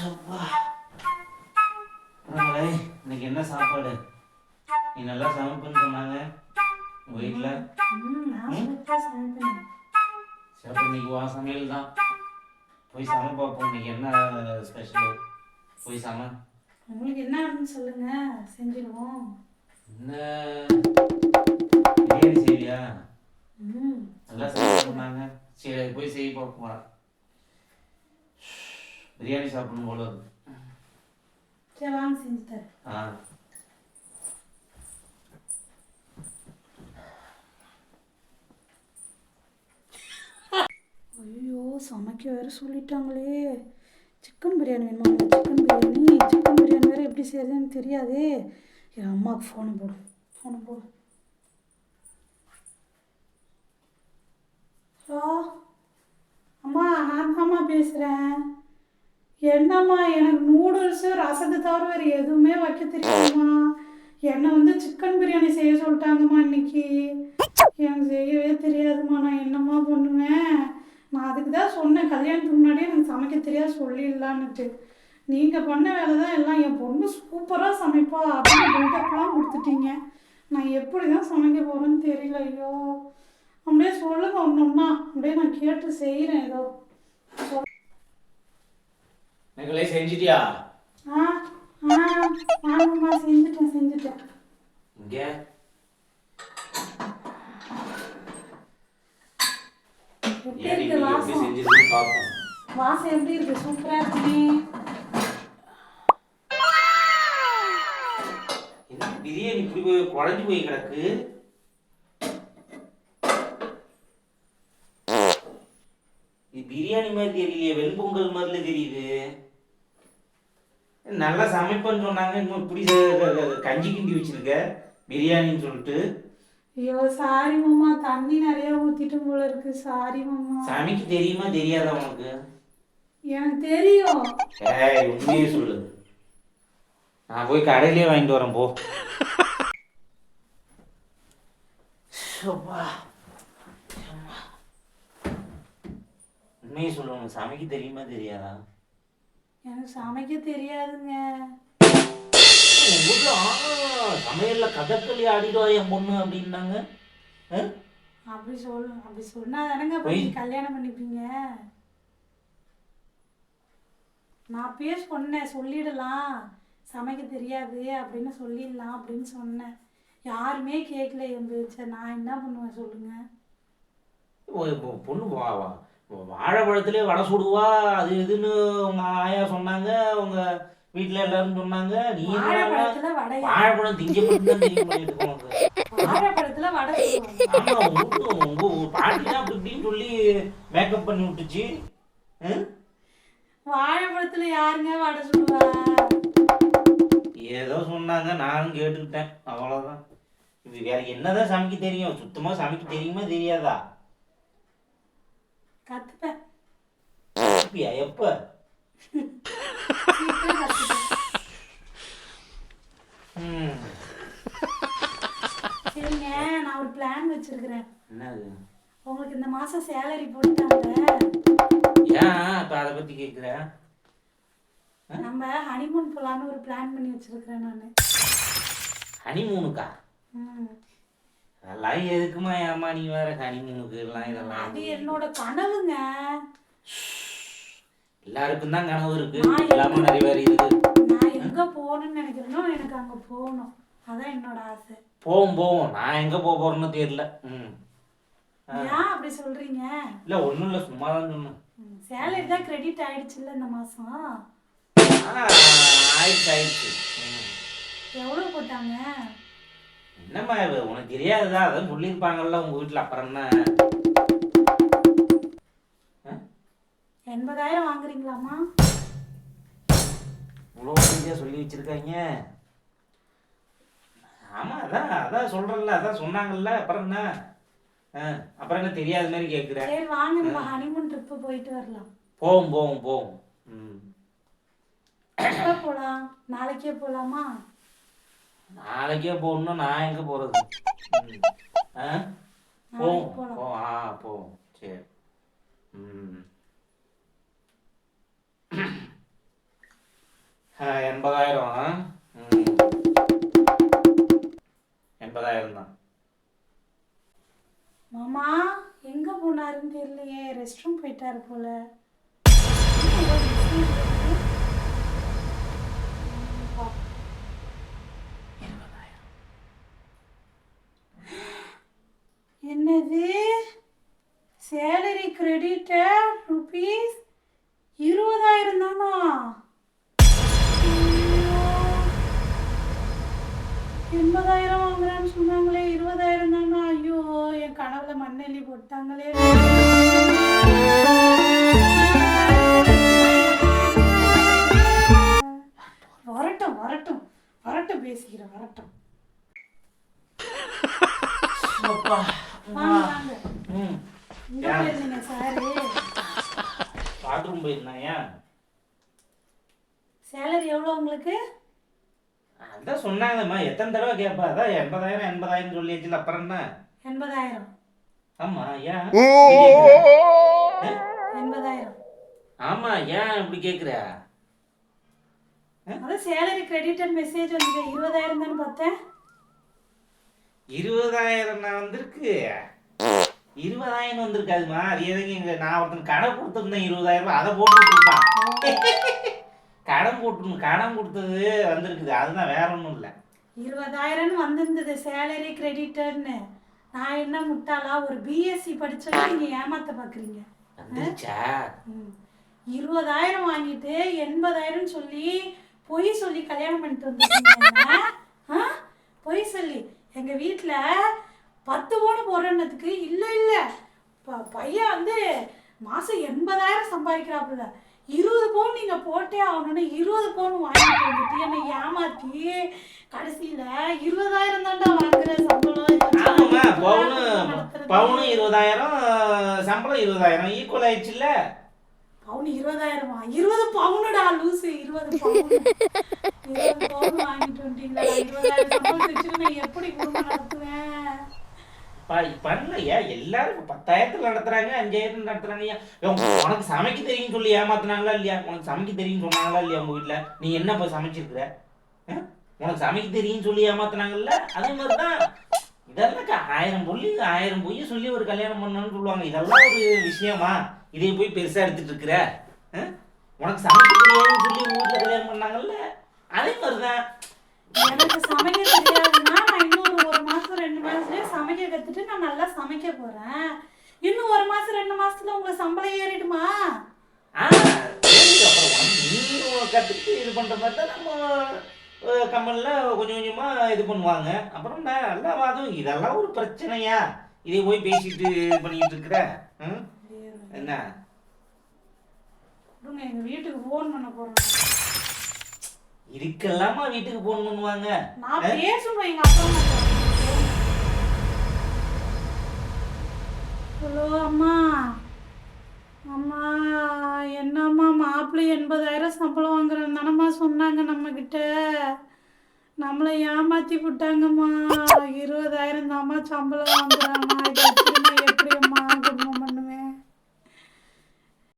அப்பா. அப்புறங்களே, இன்னைக்கு என்ன சாப்பாடு? நீ நல்லா சமைப்பேன்னு சொன்னாங்க உங்க வீட்டில். நான் சூப்பரா சமைப்பேன். சரி, அப்ப இன்னைக்கு வா சமையல் தான். போய் சமை பார்ப்போம். இன்னைக்கு என்ன ஸ்பெஷல்? போய் சமை. உங்களுக்கு என்ன வேணும்னு சொல்லுங்க, செஞ்சிடுவோம். என்ன பிரியாணி செய்வியா? ம் நல்லா சமைக்க சூப்பரா. சொன்னாங்க. சரி, அது போய் செய்ய பார்ப்போம். பிரியாணி சாப்பிடணும் போல இருக்கு. சரி வாங்க செஞ்சு தரேன். ஆ, ஐயோ சமைக்க வேற சொல்லிட்டாங்களே. சிக்கன் பிரியாணி வேணுமா? சிக்கன் பிரியாணி வேற எப்படி செய்யறதுன்னு தெரியாதே. என் அம்மாவுக்கு ஃபோனை போடு. ஹலோ அம்மா, நான் தாம்மா பேசுகிறேன். என்னம்மா, எனக்கு நூடுல்ஸு ரசத்தை தவிர வேறு எதுவுமே வைக்க தெரியாதும்மா. என்னை வந்து சிக்கன் பிரியாணி செய்ய சொல்லிட்டாங்கம்மா இன்னைக்கு. எனக்கு செய்யவே தெரியாதும்மா. நான் என்னம்மா பண்ணுவேன்? நான் அதுக்கு தான் சொன்னேன், கல்யாணத்துக்கு முன்னாடியே எனக்கு சமைக்க தெரியாது சொல்லிடலான்னுட்டு. நீங்கள் பண்ண வேலை தான் எல்லாம். என் பொண்ணு சூப்பராக சமைப்பா அப்படின்னு பில்டப்லாம் கொடுத்துட்டீங்க. நான் எப்படி தான் சமைக்க போகிறேன்னு தெரியல. ஐயோ, அப்படியே சொல்லுங்க ஒன்று ஒன்றா, அப்படியே நான் கேட்டு செய்கிறேன் ஏதோ. நீங்களே செஞ்சிட்டியா? ஆ ஆ ஆமாம்மா, செஞ்சுட்டேன். இங்க எப்படி ஏன் இருக்கு நீங்க எப்படி வாசம்? செஞ்சிருக்குன்னு பார்ப்போம். வாசம் எப்படி இருக்கு? சூப்பரா இருக்குமே. என்ன பிரியாணி இப்படி போய் குழஞ்சு போய் கிடக்கு? இது பிரியாணி மாதிரி தெரியலையே, வெண்பொங்கல் மாதிரில தெரியுது. நல்லா சமைப்பேன்னு சொன்னாங்க, இன்னும் இப்படி கஞ்சி கிண்டி வச்சிருக்க பிரியாணின்னு சொல்லிட்டு. ஐயோ சாரி மாமா, தண்ணி நிறைய ஊத்திட்டும் போல இருக்கு. சாரி மாமா. சமைக்க தெரியுமா தெரியாதா உனக்கு? எனக்கு தெரியும். ஏய், உண்மையே சொல்லு. நான் போய் கடையிலே வாங்கிட்டு வரேன் போ. அப்பா. அம்மா. உண்மையே சொல்லு, உனக்கு சமைக்க தெரியுமா தெரியாதா? எனக்கு சமைக்க தெரியாதுங்க. உங்க வீட்டுல சமையல்ல கதகளி ஆடிடுவா என் பொண்ணு அப்படின்னாங்க. அப்படி சொன்னா தானங்க அப்ப நீங்க கல்யாணம் பண்ணிப்பீங்க. நான் அப்பயே சொன்னேன், சொல்லிடலாம், சமைக்க தெரியாது அப்படின்னு சொல்லிடலாம் அப்படின்னு சொன்னேன். யாருமே கேட்கல என் பேச்ச. நான் என்ன பண்ணுவேன் சொல்லுங்க? பொண்ணு வாழைப்பழத்திலே வடை சுடுவா அது இதுன்னு உங்க ஆயா சொன்னாங்க, உங்க வீட்டுல எல்லாரும் சொன்னாங்க. நீ வாழைப்பழத்துல வடையா? வாழைப்பழம் திங்க மட்டும்தான் தெரியும் பண்ணிட்டு உனக்கு. வாழைப்பழத்துல வடை சுடுவாங்க? ஆமா, உங்க பாட்டினா அப்படி இப்படின்னு சொல்லி மேக்கப் பண்ணி விட்டுச்சு. வாழைப்பழத்துல யாருங்க வடை சுடுவா? ஏதோ சொன்னாங்க, நானும் கேட்டுக்கிட்டேன், அவ்வளவுதான். இது வேற என்னதான் சமைக்க தெரியும்? சுத்தமா சமைக்க தெரியுமா தெரியாதா? கத்துப்பேன். எப்ப? சீக்கிரம் கத்துப்பேன். சரிங்க, நான் ஒரு பிளான் வச்சிருக்கிறேன். என்னது? உங்களுக்கு இந்த மாசம் சேலரி போட்டாங்க. ஏன் இப்ப அதை பத்தி கேக்குற? நம்ம ஹனிமூன் போலான்னு ஒரு பிளான் பண்ணி வச்சிருக்கிறேன் நானு. ஹனிமூனுக்கா? அதெல்லாம் எதுக்குமா? ஏமா நீ வேற ஹனிமூனுக்கு எல்லாம் இதெல்லாம்? அது என்னோட கனவுங்க. எல்லாருக்கும் தான் கனவு இருக்கு, நான் இல்லாம நிறைய பேர் இருக்கு. நான் எங்க போகணும்னு நினைக்கிறேனோ எனக்கு அங்க போகணும். அதான் என்னோட ஆசை. போவோம். நான் எங்க போறேன்னு தெரியல. ஏன் அப்படி சொல்றீங்க? இல்ல, ஒண்ணும் இல்ல, சும்மா தான் சொன்னேன். சேலரி தான் கிரெடிட் ஆயிடுச்சுல்ல இந்த மாசம். ஆயிடுச்சு. எவ்வளவு போட்டாங்க? என்னம்மா இது உனக்கு தெரியாததா? அதான் சொல்லியிருப்பாங்கல்ல உங்க வீட்டுல. அப்புறம் என்ன? 80,000 வாங்குறீங்களாமா? இவ்வளோ சொல்லி வச்சிருக்காங்க. ஆமா, அதான் சொல்றேன்ல, அதான் சொன்னாங்கல்ல. அப்புறம் என்ன? அப்புறம் என்ன தெரியாத மாதிரி கேட்குறேன்? சரி வாங்க, நம்ம ஹனிமூன் ட்ரிப்பு போயிட்டு வரலாம். போவோம். எப்போ போகலாம்? நாளைக்கே போகலாமா? நாளைக்கே போகணும்னா நான் எங்க போறது? போவோம். சரி. 80,000. 80,000 தான். மாமா எங்க போனாருன்னு தெரியலையே, ரெஸ்ட் ரூம் போயிட்டாரு போல. என்னது, சேலரி கிரெடிட்டட் ருபீஸ் 20,000 தானா? 80,000 வாங்குறான்னு சொன்னாங்களே, 20,000 தானா? ஐயோ, என் கனவுல மண்ணெல்லி போட்டாங்களே. வரட்டும் வரட்டும் வரட்டும், பேசிக்கிறேன், வரட்டும். அப்பா. வாங்க வாங்க. ம். இங்க போயிருந்தீங்க சாரு. பாத்ரூம் போயிருந்தாயா? சேலரி எவ்வளோ உங்களுக்கு? அதான் சொன்னாங்கம்மா, எத்தனை தடவை கேட்பா? அதான் 80,000 சொல்லியாச்சுல, அப்புறம் என்ன? 80,000. ஆமா, ஏன் 80,000. ஆமா, ஏன் இப்படி கேட்குற? அதான் சேலரி கிரெடிட்டட் மெசேஜ் வந்து 20,000 தானே பார்த்தேன். 20,000 வந்திருக்கு. 20,000 வந்திருக்காதுமா. அது எதுக்கு இங்க நான் ஒருத்தன் கடன் கொடுத்துருந்தேன் 20,000 ரூபாய், அதை போட்டு கொடுப்பான். கடன் கொடுத்தது வந்திருக்குது, அதுதான், வேற ஒன்றும் இல்லை. 20,000 வந்திருந்தது சேலரி கிரெடிட்டட்னு. நான் என்ன முட்டாளா, ஒரு பிஎஸ்சி படிச்சவங்க நீங்க ஏமாத்த பாக்குறீங்க. வந்துருச்சா? 20,000 வாங்கிட்டு 80,000 சொல்லி பொய் சொல்லி கல்யாணம் பண்ணிட்டு வந்துருக்கீங்க. பொய் சொல்லி எங்க வீட்டுல 10 பவுன் போடுறதுக்கு இல்ல இல்ல பையன் வந்து மாசம் 80,000 சம்பாதிக்கிறாப்புல, 20 பவுன் நீங்க போட்டே ஆகணும்னு 20 பவுன் வாங்கிட்டு வந்துட்டு என்னை ஏமாத்தி கடைசியில 20,000 தான்டா வாங்குற சம்பளம். ஆமாம்மா, பவுனு 20,000, சம்பளம் 20,000, ஈக்குவல் ஆயிடுச்சுல்ல. பவுன் 20,000, 20 பவுனுடா லூசு, 20 பவுன் வாங்கிட்டு வந்துட்டீங்களா? 20,000 சம்பளம் வச்சுட்டு நான் எப்படி குடும்பம் நடத்துவேன்? பண்ணலையா? எல்லாரும் 10,000 நடத்துறாங்க, 5,000 நடத்துறாங்க. உனக்கு சமைக்க தெரியும் சொல்லி ஏமாத்துனாங்களா இல்லையா? உனக்கு சமைக்க தெரியும் சொன்னாங்களா இல்லையா உங்க வீட்டுல? நீ என்ன போய் சமைச்சிருக்கிற? உனக்கு சமைக்க தெரியும் சொல்லி ஏமாத்துனாங்கல்ல, அதே மாதிரிதான் இதெல்லாம் 1000 பொய் சொல்லி ஒரு கல்யாணம் பண்ணணும்னு சொல்லுவாங்க. இதெல்லாம் ஒரு விஷயமா? இதை போய் பெருசா எடுத்துட்டு இருக்கிற? உனக்கு சமைக்க தெரியாதுன்னு சொல்லி உங்க வீட்டுல கல்யாணம் பண்ணாங்கல்ல, அதே மாதிரிதான். எனக்கு சமைக்க தெரியாதுன்னா நான் இன்னும் 1 மாசம் 2 மாசத்துலயே சமைக்க கத்துட்டு நான் நல்லா சமைக்க போறேன். இன்னும் 1 மாசம் 2 மாசத்துல உங்க சம்பளம் ஏறிடுமா? அப்புறம் நீ கத்துக்கிட்டு இது பண்ற மாதிரி தான் நம்ம கம்பெனில கொஞ்சம் கொஞ்சமா இது பண்ணுவாங்க. அப்புறம் நல்லா வாதம், இதெல்லாம் ஒரு பிரச்சனையா? இதை போய் பேசிட்டு இது பண்ணிட்டு இருக்கிற? என்ன எங்க வீட்டுக்கு போன் பண்ண போறேன். இதுக்கெல்லாமா வீட்டுக்கு போன் பண்ணுவாங்க? நான் பேசணும் எங்க அப்பா அம்மா. ஹலோ அம்மா. அம்மா, என்னம்மா மாப்பிள்ளை 80,000 சம்பளம் வாங்குறேன்னு தானம்மா சொன்னாங்க நம்ம கிட்ட. நம்மளை ஏமாத்தி விட்டாங்கம்மா. 20,000 தாம்மா சம்பளம் வாங்குறாங்க.